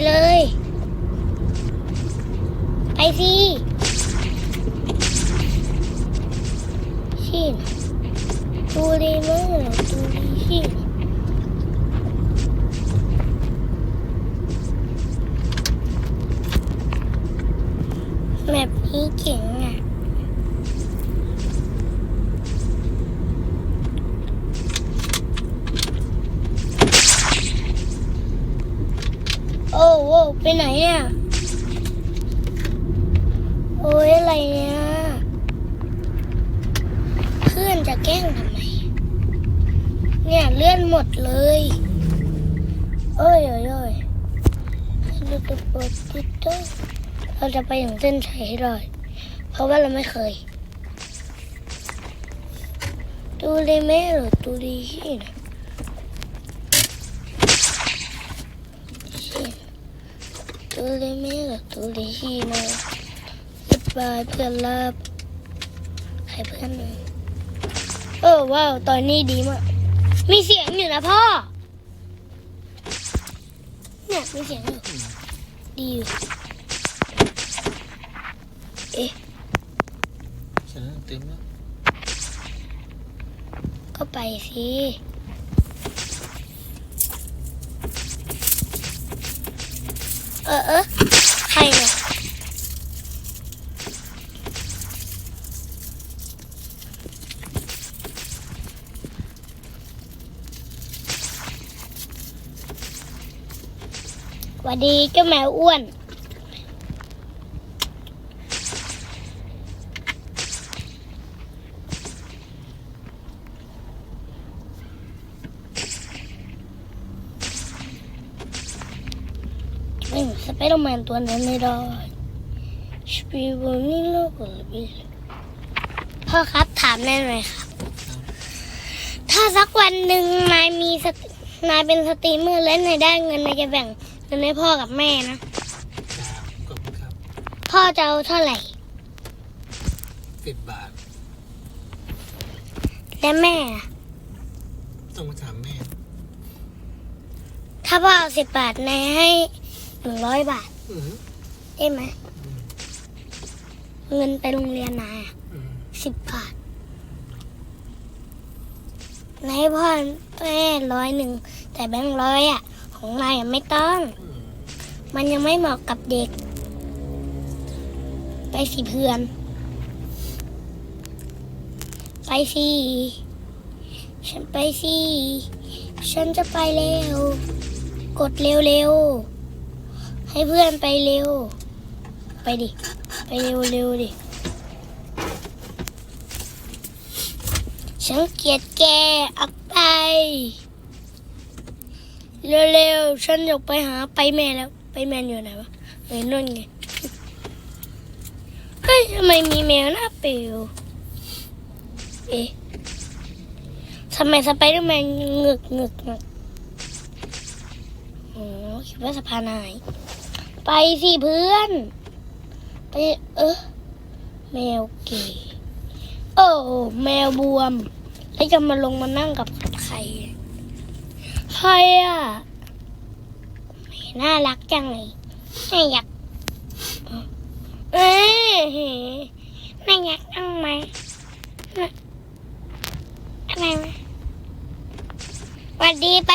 เลยไปสิชินดูดีมากดูดีชินแบบนี้เจ๋งอ่ะโอ้โหไปไหนอ่ะโอ้ยอะไรเนี่ยเพื่อนจะแกล้งทำไมเนี่ยเลื่อนหมดเลยโอ้ยโอ้ยโอ้ยเราจะเปิดติดต่อเราจะไปถึงเส้นชัยให้ได้เพราะว่าเราไม่เคยดูเลยแม่หรือดูดีที่นะดูเลยแม่หรือดูดีที่นะบายเพื่อนรักใครเพื่อนหนึ่งว้าวตอนนี้ดีมากมีเสียงอยู่นะพ่อเนี่ยมีเสียงอยู่ดีอยู่ฉันเต็มแล้วก็ไปสิใครเนี่ยสวัสดีเจ้าแมวอ้วนสไปเดอร์แมนตัวนั้นไม่ได้สปีดบอลนี่โลกเลยพ่อครับถามแน่หน่อยครับถ้าสักวันหนึ่งนายเป็นสตรีมเมอร์และนายได้เงินนายจะแบ่งเงินให้พ่อกับแม่นะขอบคุณครับพ่อจะเอาเท่าไหร่10 บาทและแม่ต้องมาถามแม่ถ้าพ่อเอา10 บาทนายให้100 บาทได้ไหมเงินไปโรงเรียนนาย10 บาทนายให้พ่อแม่100แต่แบงค์100อ่ะของนายไม่ต้องมันยังไม่เหมาะกับเด็กไปสิเพื่อนไปสิฉันไปสิฉันจะไปเร็วกดเร็วให้เพื่อนไปเร็วไปดิไปเร็วดิฉันเกลียดแกออกไปเร็วฉันอยากไปหาไปแม่แล้วไปแม่อยู่ไหนวะนู่นไงเฮ้ยทำไมมีแมวหน้าเปลวทำไมสไปเดอร์แมนงึกคิดว่าสะพานหายไปสิเพื่อนไปแมวเก๋แมวบวมแล้วจะมาลงมานั่งกับใครอ่ะน่ารักจังเลยน่าอยากน่าอยากนั่งไหมอะไรไหมสวัสดีไป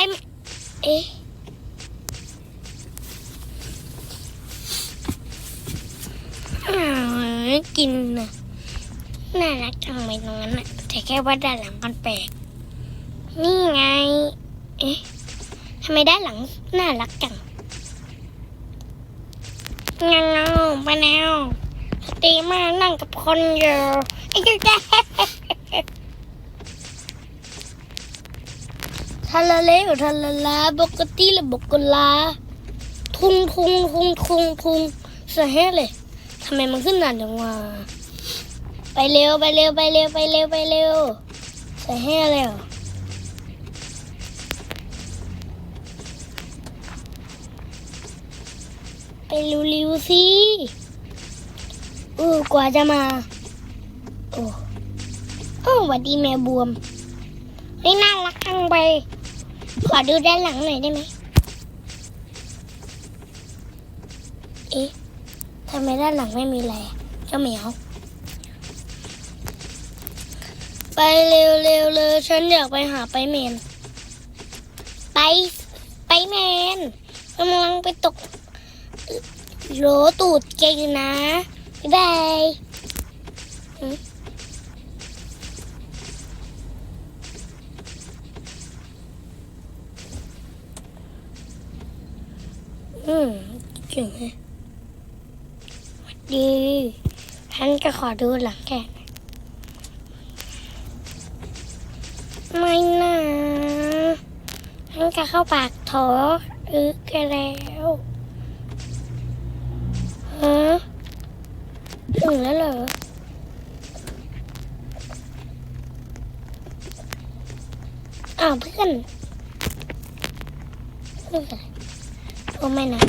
กินน่ะน่ารักจังเลยตรงนั้นน่ะแต่แค่ว่าด้านหลังมันแปลกนี่ไงทำไมด้านหลังน่ารักจังเงาไปแนวสตรีมมานั่งกับคนเยอะไอ้เจ้าทาลาเลวทาลาลาปกติละบกลาทุงเสียเลยทำไมมันขึ้นนานจังวะไปเร็วเสียเลยไปเร็วสิกว่าจะมาสวัสดีแมวบวมน่ารักจังไปขอดูด้านหลังหน่อยได้ไหม ทำไมด้านหลังไม่มีอะไรเจ้าเหมียว ไปเร็วเลยฉันอยากไปหาไปเมน ไปแมนกำลังไปตกโหลตูดเก่งนะบ๊ายบายเก่งเลยสวัสดีฉันจะขอดูหลังแกไม่นะฉันจะเข้าปากท้อแกแล้วฮะถึงแล้วเหรออ้าวเพื่อนโอ้ไม่นะ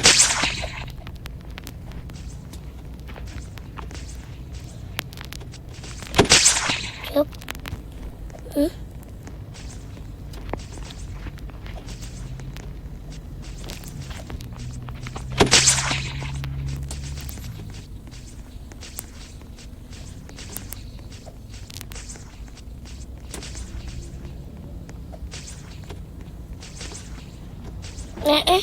ชึบเอ๊ะ